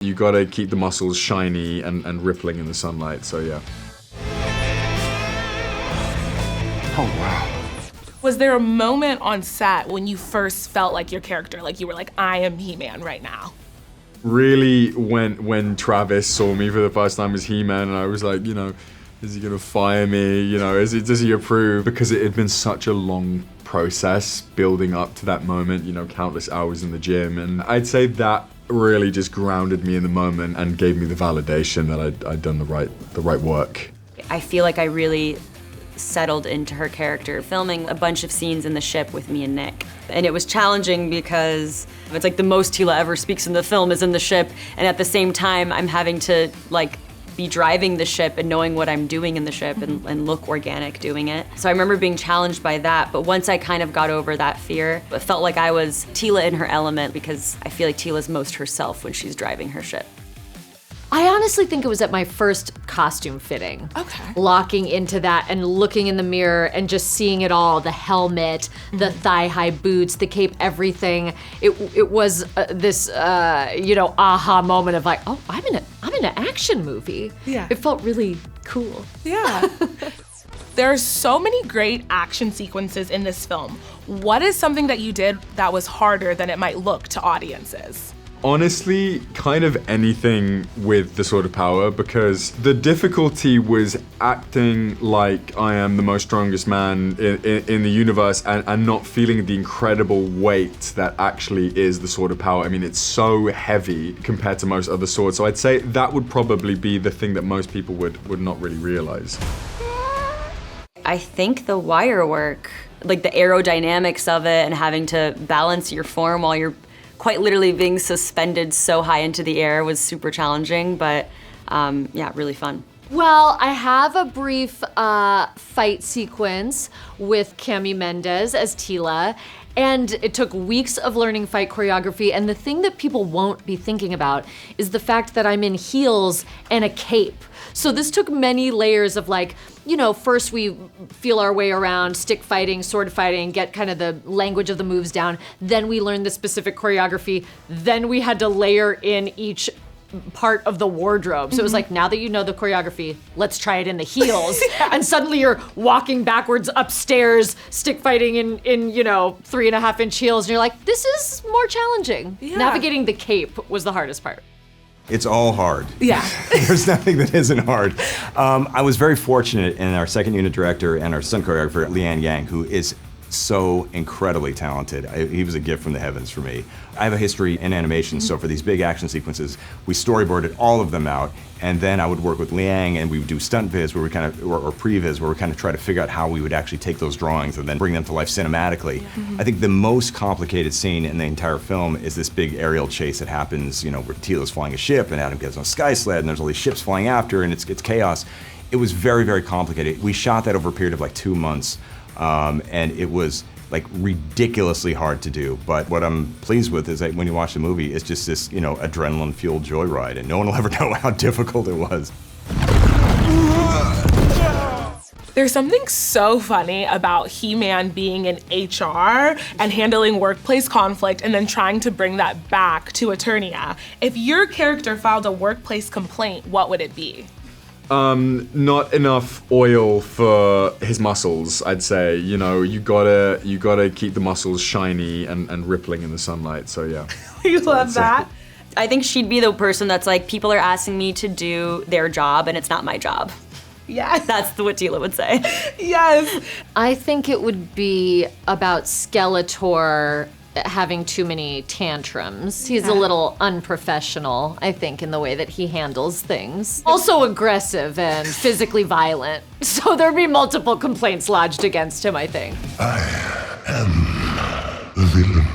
You gotta keep the muscles shiny and rippling in the sunlight, so yeah. Oh, wow. Was there a moment on set when you first felt like your character, like you were like, I am He-Man right now? Really, when Travis saw me for the first time as He-Man, and I was like, you know, is he gonna fire me? You know, does he approve? Because it had been such a long process building up to that moment, you know, countless hours in the gym, and I'd say that really just grounded me in the moment and gave me the validation that I'd done the right work. I feel like I really settled into her character, filming a bunch of scenes in the ship with me and Nick. And it was challenging because it's like the most Tila ever speaks in the film is in the ship, and at the same time I'm having to like be driving the ship and knowing what I'm doing in the ship and look organic doing it. So I remember being challenged by that, but once I kind of got over that fear, it felt like I was Tila in her element because I feel like Tila's most herself when she's driving her ship. I honestly think it was at my first costume fitting. Okay. Locking into that and looking in the mirror and just seeing it all, the helmet, the thigh-high boots, the cape, everything. It was this, you know, aha moment of like, oh, I'm in an action movie. Yeah. It felt really cool. Yeah. There are so many great action sequences in this film. What is something that you did that was harder than it might look to audiences? Honestly, kind of anything with the Sword of Power, because the difficulty was acting like I am the most strongest man in the universe and not feeling the incredible weight that actually is the Sword of Power. I mean, it's so heavy compared to most other swords, so I'd say that would probably be the thing that most people would not really realize. I think the wire work, like the aerodynamics of it and having to balance your form while you're quite literally being suspended so high into the air was super challenging, but yeah, really fun. Well, I have a brief fight sequence with Camila Mendes as Tila, and it took weeks of learning fight choreography, and the thing that people won't be thinking about is the fact that I'm in heels and a cape. So this took many layers of like, you know, first we feel our way around stick fighting, sword fighting, get kind of the language of the moves down, then we learned the specific choreography, then we had to layer in each part of the wardrobe. So it was like, now that you know the choreography, let's try it in the heels. And suddenly you're walking backwards upstairs, stick fighting in you know, 3.5-inch heels, and you're like, this is more challenging. Yeah. Navigating the cape was the hardest part. It's all hard. Yeah. There's nothing that isn't hard. I was very fortunate in our second unit director and our stunt choreographer, Leanne Yang, who is so incredibly talented. He was a gift from the heavens for me. I have a history in animation, so for these big action sequences, we storyboarded all of them out, and then I would work with Liang and we would do stunt viz where we kind of, or pre-viz, where we kind of try to figure out how we would actually take those drawings and then bring them to life cinematically. I think the most complicated scene in the entire film is this big aerial chase that happens, you know, where Tila's flying a ship and Adam gets on a sky sled and there's all these ships flying after and it's chaos. It was very, very complicated. We shot that over a period of like 2 months. And it was like ridiculously hard to do. But what I'm pleased with is that when you watch the movie, it's just this, you know, adrenaline-fueled joyride, and no one will ever know how difficult it was. There's something so funny about He-Man being in HR and handling workplace conflict and then trying to bring that back to Eternia. If your character filed a workplace complaint, what would it be? Not enough oil for his muscles, I'd say. You know, you gotta keep the muscles shiny and rippling in the sunlight, so yeah. You love that? I think she'd be the person that's like, people are asking me to do their job and it's not my job. Yes. That's what Tila would say. Yes. I think it would be about Skeletor having too many tantrums. He's a little unprofessional, I think, in the way that he handles things. Also aggressive and physically violent. So there'd be multiple complaints lodged against him, I think. I am the villain.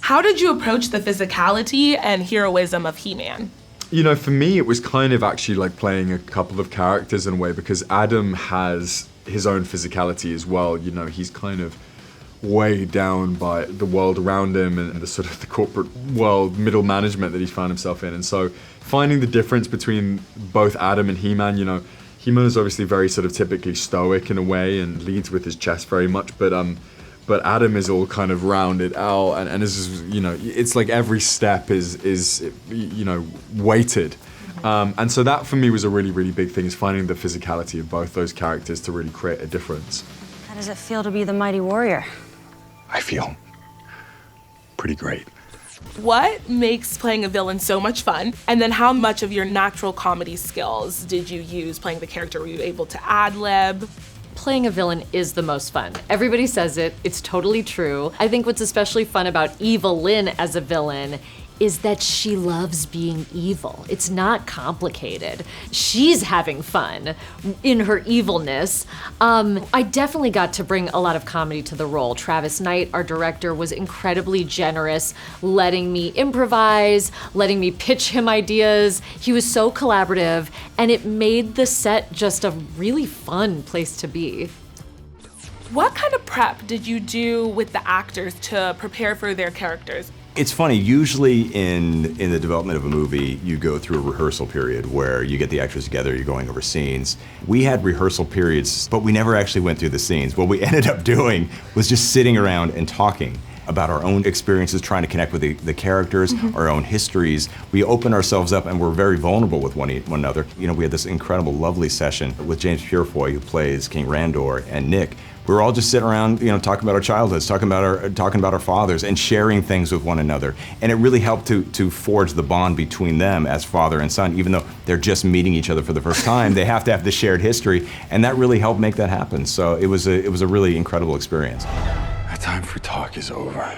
How did you approach the physicality and heroism of He-Man? You know, for me, it was kind of actually like playing a couple of characters in a way, because Adam has his own physicality as well. You know, he's kind of weighed down by the world around him and the sort of the corporate world, middle management that he's found himself in. And so finding the difference between both Adam and He-Man, you know, He-Man is obviously very sort of typically stoic in a way and leads with his chest very much, but but Adam is all kind of rounded out, and is, you know, it's like every step is you know, weighted. And so that for me was a really, really big thing, is finding the physicality of both those characters to really create a difference. How does it feel to be the mighty warrior? I feel pretty great. What makes playing a villain so much fun? And then how much of your natural comedy skills did you use playing the character? Were you able to ad-lib? Playing a villain is the most fun. Everybody says it, it's totally true. I think what's especially fun about Evil Lynn as a villain is that she loves being evil. It's not complicated. She's having fun in her evilness. I definitely got to bring a lot of comedy to the role. Travis Knight, our director, was incredibly generous, letting me improvise, letting me pitch him ideas. He was so collaborative, and it made the set just a really fun place to be. What kind of prep did you do with the actors to prepare for their characters? It's funny, usually in the development of a movie, you go through a rehearsal period where you get the actors together, you're going over scenes. We had rehearsal periods, but we never actually went through the scenes. What we ended up doing was just sitting around and talking about our own experiences, trying to connect with the characters, our own histories. We open ourselves up and we're very vulnerable with one another. You know, we had this incredible, lovely session with James Purefoy, who plays King Randor, and Nick. We were all just sitting around, you know, talking about our childhoods, talking about our fathers, and sharing things with one another. And it really helped to forge the bond between them as father and son. Even though they're just meeting each other for the first time, they have to have the shared history, and that really helped make that happen. So it was a really incredible experience. The time for talk is over.